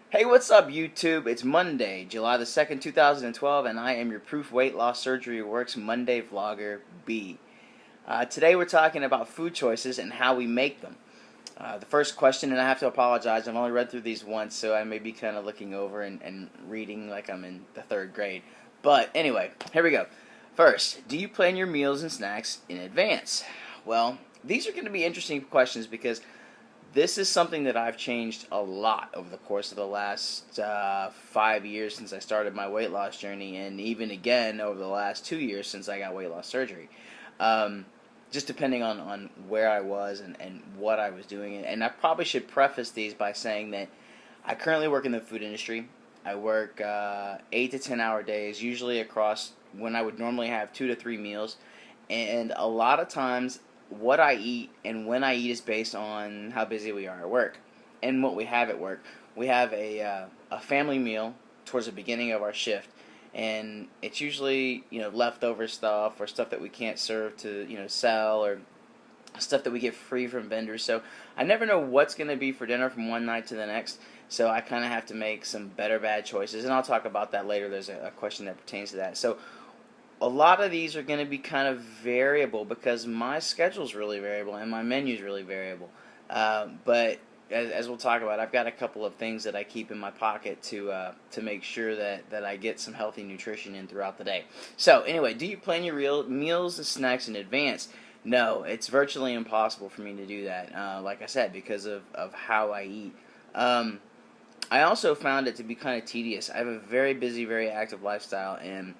Hey, what's up, YouTube? It's Monday, July the 2nd, 2012, and I am your Proof Weight Loss Surgery Works Monday Vlogger B. Today we're talking about food choices and how we make them. The first question, and I have to apologize, I've only read through these once, so I may be kind of looking over and reading like I'm in the third grade. But anyway, here we go. First, do you plan your meals and snacks in advance? Well, these are going to be interesting questions because this is something that I've changed a lot over the course of the last 5 years since I started my weight loss journey, and even again over the last 2 years since I got weight loss surgery. Just depending on where I was and what I was doing. And I probably should preface these by saying that I currently work in the food industry. I work 8 to 10 hour days, usually across when I would normally have 2 to 3 meals. And a lot of times what I eat and when I eat is based on how busy we are at work and what we have at work. We have a family meal towards the beginning of our shift, and it's usually leftover stuff or stuff that we can't serve to sell, or stuff that we get free from vendors. So I never know what's going to be for dinner from one night to the next. So I kind of have to make some better bad choices, and I'll talk about that later. There's a question that pertains to that. So a lot of these are going to be kind of variable because my schedule is really variable and my menu is really variable. But as we'll talk about, I've got a couple of things that I keep in my pocket to make sure that I get some healthy nutrition in throughout the day. So anyway, do you plan your real meals and snacks in advance? No, it's virtually impossible for me to do that, like I said, because of how I eat. I also found it to be kind of tedious. I have a very busy, very active lifestyle, and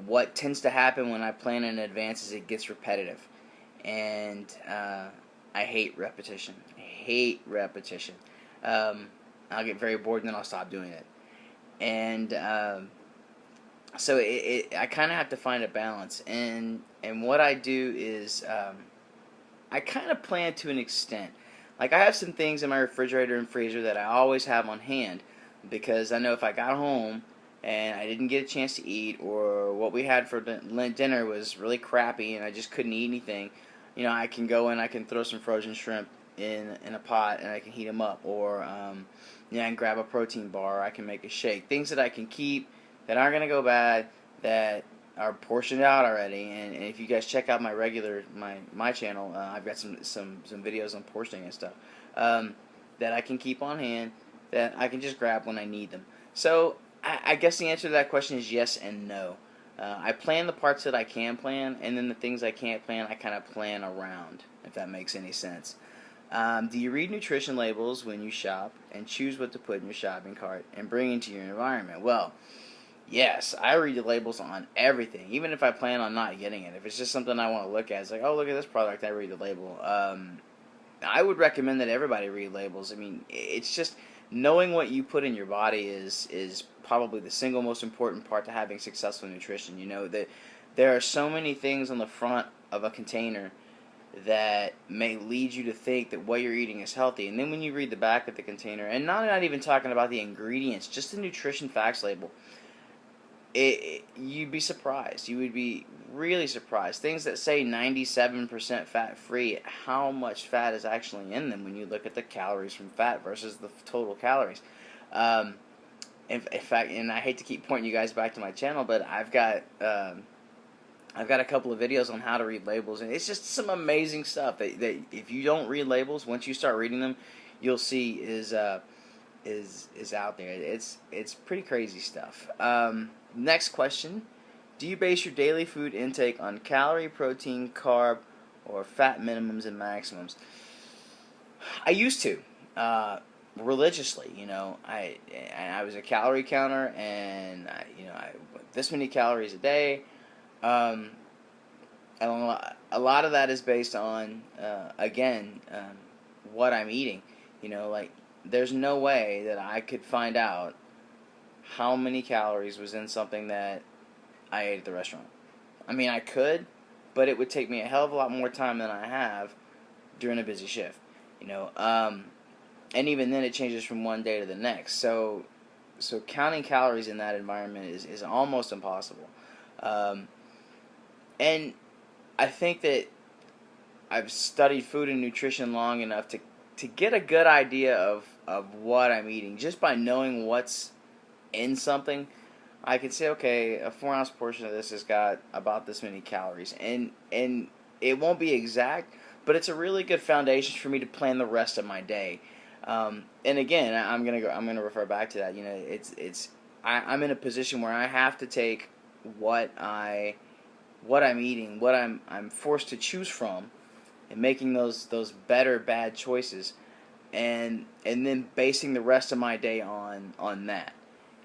what tends to happen when I plan in advance is it gets repetitive, and I hate repetition. I hate repetition. I'll get very bored and then I'll stop doing it, and so I kind of have to find a balance. And what I do is I kind of plan to an extent. Like, I have some things in my refrigerator and freezer that I always have on hand, because I know if I got home and I didn't get a chance to eat, or what we had for dinner was really crappy and I just couldn't eat anything, I can go and I can throw some frozen shrimp in a pot and I can heat them up, or I can grab a protein bar, or I can make a shake. Things that I can keep that aren't going to go bad, that are portioned out already. And if you guys check out my my channel, I've got some videos on portioning and stuff that I can keep on hand, that I can just grab when I need them. So I guess the answer to that question is yes and no. I plan the parts that I can plan, and then the things I can't plan, I kind of plan around, if that makes any sense. Do you read nutrition labels when you shop and choose what to put in your shopping cart and bring into your environment? Well, yes, I read the labels on everything, even if I plan on not getting it. If it's just something I want to look at, it's like, oh, look at this product, I read the label. I would recommend that everybody read labels. I mean, it's just knowing what you put in your body is probably the single most important part to having successful nutrition. That there are so many things on the front of a container that may lead you to think that what you're eating is healthy, and then when you read the back of the container, and not even talking about the ingredients, just the nutrition facts label, you'd be surprised. You would be really surprised. Things that say 97% fat-free, how much fat is actually in them when you look at the calories from fat versus the total calories. In fact, and I hate to keep pointing you guys back to my channel, but I've got a couple of videos on how to read labels, and it's just some amazing stuff that if you don't read labels, once you start reading them, you'll see is out there. It's pretty crazy stuff. Next question: do you base your daily food intake on calorie, protein, carb, or fat minimums and maximums? I used to, religiously. I was a calorie counter, and I this many calories a day. And a lot of that is based on what I'm eating. Like, there's no way that I could find out how many calories was in something that I ate at the restaurant. I mean, I could, but it would take me a hell of a lot more time than I have during a busy shift. And even then, it changes from one day to the next. So counting calories in that environment is almost impossible. And I think that I've studied food and nutrition long enough to get a good idea of what I'm eating. Just by knowing what's in something, I can say, okay, a 4-ounce portion of this has got about this many calories, and it won't be exact, but it's a really good foundation for me to plan the rest of my day. And again, I'm gonna refer back to that. You know, I'm in a position where I have to take what I'm eating, what I'm forced to choose from, and making those better bad choices, and then basing the rest of my day on that.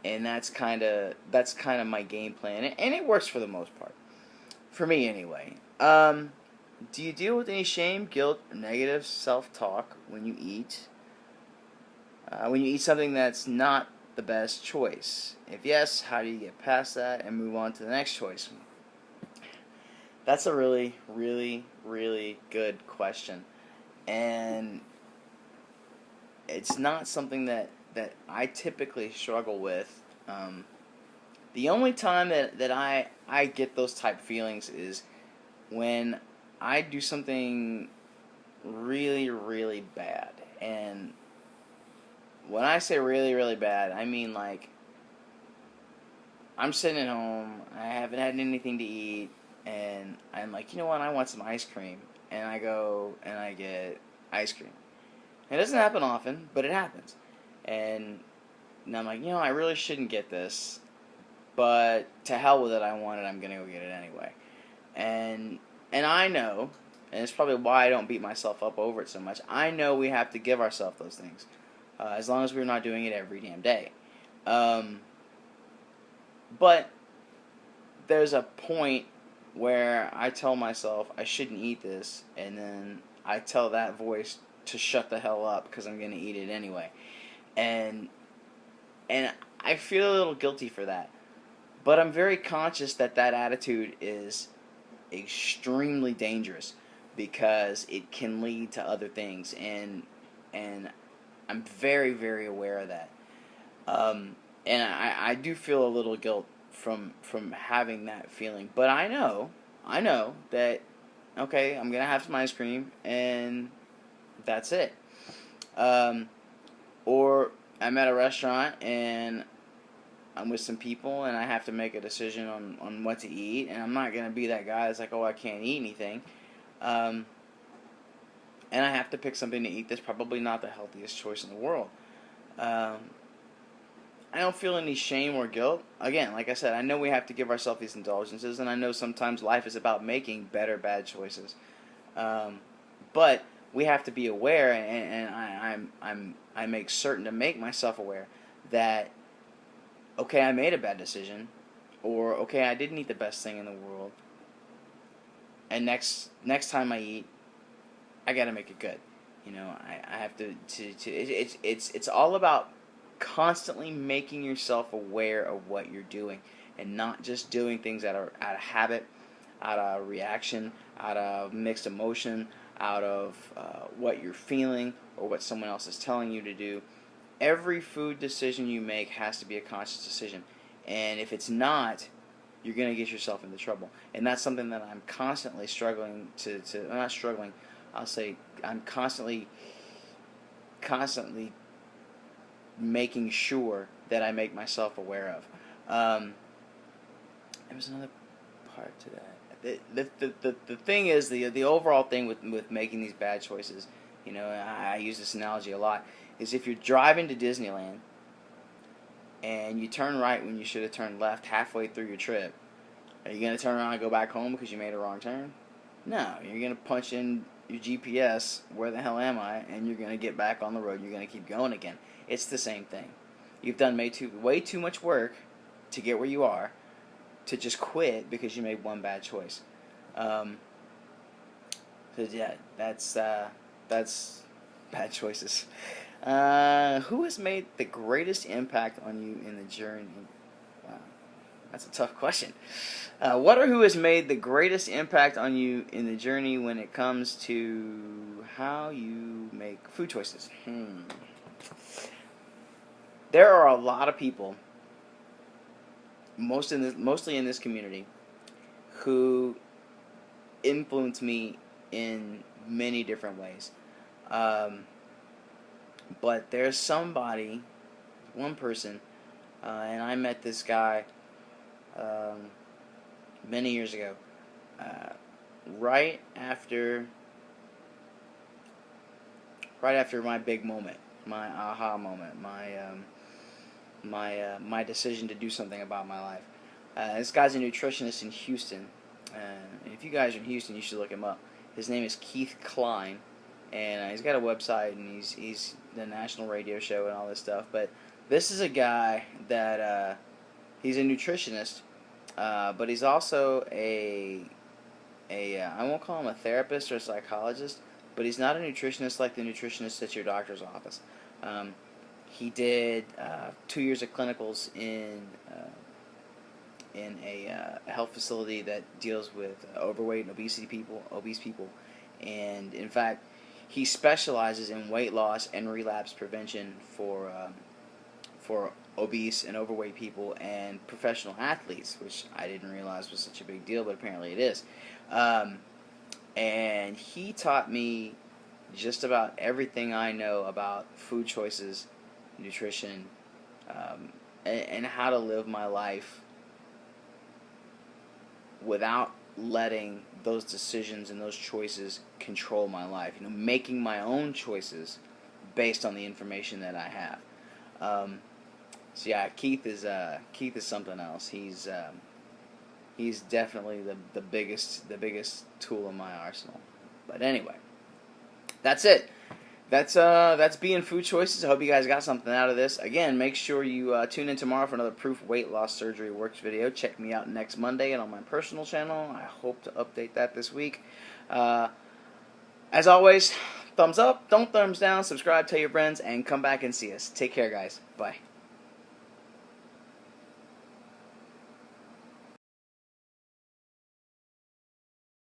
And that's kind of my game plan, and it works for the most part, for me anyway. Do you deal with any shame, guilt, or negative self-talk when you eat? When you eat something that's not the best choice? If yes, how do you get past that and move on to the next choice? That's a really, really, really good question. And it's not something that I typically struggle with. The only time that I get those type feelings is when I do something really, really bad. And when I say really, really bad, I mean like I'm sitting at home, I haven't had anything to eat, and I'm like, you know what, I want some ice cream. And I go and I get ice cream. It doesn't happen often, but it happens. And I'm like, you know, I really shouldn't get this, but to hell with it, I want it, I'm going to go get it anyway. And I know, and it's probably why I don't beat myself up over it so much, I know we have to give ourselves those things, as long as we're not doing it every damn day. But there's a point where I tell myself I shouldn't eat this, and then I tell that voice to shut the hell up because I'm going to eat it anyway. And I feel a little guilty for that. But I'm very conscious that attitude is extremely dangerous because it can lead to other things, and I'm very, very aware of that. And I do feel a little guilt from having that feeling, but I know that, okay, I'm gonna have some ice cream and that's it. Or I'm at a restaurant and I'm with some people and I have to make a decision on what to eat, and I'm not gonna be that guy that's like, oh, I can't eat anything. And I have to pick something to eat that's probably not the healthiest choice in the world. I don't feel any shame or guilt. Again, like I said, I know we have to give ourselves these indulgences, and I know sometimes life is about making better bad choices. But we have to be aware, and I make certain to make myself aware that, okay, I made a bad decision, or okay, I didn't eat the best thing in the world, and next time I eat, I got to make it good. You know, I have to it's all about constantly making yourself aware of what you're doing, and not just doing things out of habit, out of reaction, out of mixed emotion, out of what you're feeling or what someone else is telling you to do. Every food decision you make has to be a conscious decision, and if it's not, you're going to get yourself into trouble. And that's something that I'm constantly struggling to not struggling, I'll say I'm constantly making sure that I make myself aware of. There was another part to that. The thing is, the overall thing with making these bad choices, you know, I use this analogy a lot, is if you're driving to Disneyland and you turn right when you should have turned left halfway through your trip, are you going to turn around and go back home because you made a wrong turn? No, you're going to punch in your GPS, where the hell am I, and you're going to get back on the road, you're going to keep going again. It's the same thing. You've done way too much work to get where you are, to just quit because you made one bad choice. So yeah, that's bad choices. Who has made the greatest impact on you in the journey? Wow, that's a tough question. What or who has made the greatest impact on you in the journey when it comes to how you make food choices? There are a lot of people, mostly in this community, who influence me in many different ways. But there's somebody, one person, and I met this guy many years ago, uh, right after my big moment, my aha moment, my decision to do something about my life. This guy's a nutritionist in Houston. And if you guys are in Houston, you should look him up. His name is Keith Klein, and he's got a website, and he's the national radio show and all this stuff. But this is a guy that he's a nutritionist, but he's also a I won't call him a therapist or a psychologist, but he's not a nutritionist like the nutritionist at your doctor's office. He did 2 years of clinicals in a health facility that deals with overweight and obese people, and in fact, he specializes in weight loss and relapse prevention for obese and overweight people and professional athletes, which I didn't realize was such a big deal, but apparently it is. And he taught me just about everything I know about food choices, nutrition, and how to live my life without letting those decisions and those choices control my life. Making my own choices based on the information that I have. So yeah, Keith is something else. He's definitely the biggest tool in my arsenal. But anyway, that's it. That's being food choices. I hope you guys got something out of this. Again, make sure you tune in tomorrow for another Proof Weight Loss Surgery Works video. Check me out next Monday and on my personal channel. I hope to update that this week. As always, thumbs up, don't thumbs down, subscribe, tell your friends, and come back and see us. Take care, guys. Bye.